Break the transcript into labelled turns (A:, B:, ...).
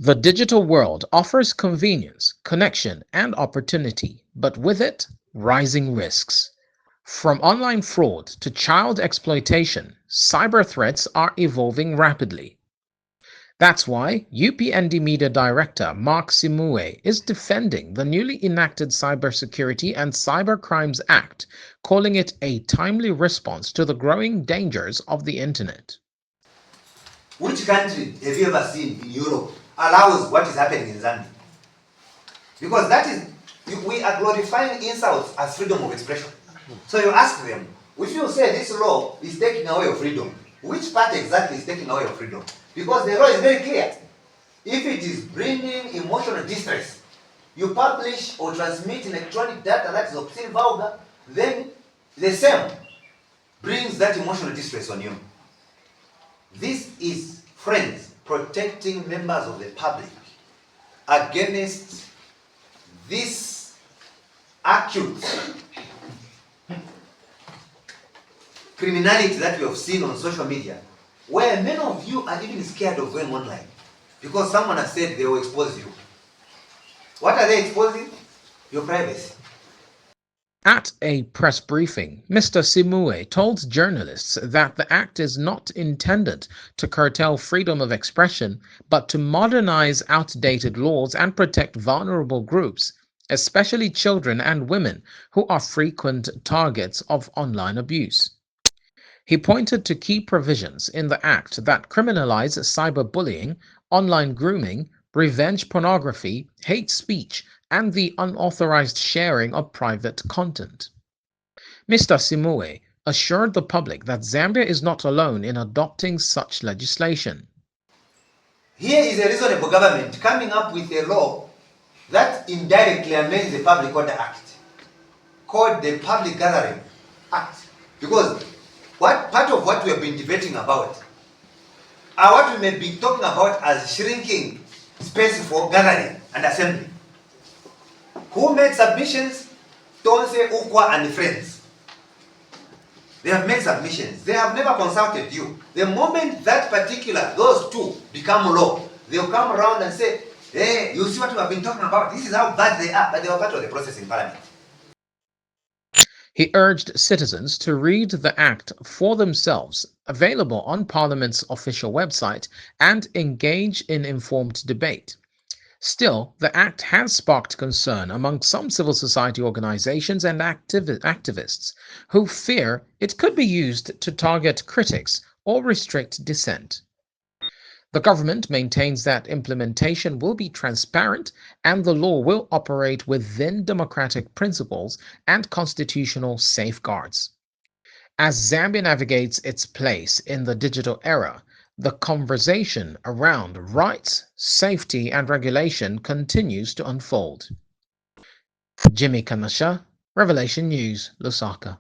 A: The digital world offers convenience, connection, and opportunity, but with it, rising risks. From online fraud to child exploitation, cyber threats are evolving rapidly. That's why UPND Media Director Mark Simue is defending the newly enacted Cybersecurity and Cybercrimes Act, calling it a timely response to the growing dangers of the Internet.
B: Which country have you ever seen in Europe allows what is happening in Zambia? Because that is, we are glorifying insults as freedom of expression. So you ask them, if you say this law is taking away your freedom, which part exactly is taking away your freedom? Because the law is very clear. If it is bringing emotional distress, you publish or transmit electronic data that is obscene, vulgar, then the same brings that emotional distress on you. This is, friends, protecting members of the public against this acute criminality that we have seen on social media, where many of you are even scared of going online because someone has said they will expose you. What are they exposing? Your privacy.
A: At a press briefing, Mr. Simue told journalists that the act is not intended to curtail freedom of expression, but to modernize outdated laws and protect vulnerable groups, especially children and women who are frequent targets of online abuse. He pointed to key provisions in the Act that criminalize cyberbullying, online grooming, revenge pornography, hate speech, and the unauthorized sharing of private content. Mr. Simue assured the public that Zambia is not alone in adopting such legislation.
B: Here is a reasonable government coming up with a law that indirectly amends the Public Order Act, called the Public Gathering Act. Because part of what we have been debating about are what we may be talking about as shrinking space for gathering and assembly. Who made submissions? Tonse, Ukwa, and friends. They have made submissions. They have never consulted you. The moment that those two become law, they'll come around and say, hey, you see what we have been talking about? This is how bad they are. But they were part of the process in Parliament.
A: He urged citizens to read the Act for themselves, available on Parliament's official website, and engage in informed debate. Still, the Act has sparked concern among some civil society organizations and activists who fear it could be used to target critics or restrict dissent. The government maintains that implementation will be transparent and the law will operate within democratic principles and constitutional safeguards. As Zambia navigates its place in the digital era, the conversation around rights, safety, and regulation continues to unfold. Jimmy Kanasha, Revelation News, Lusaka.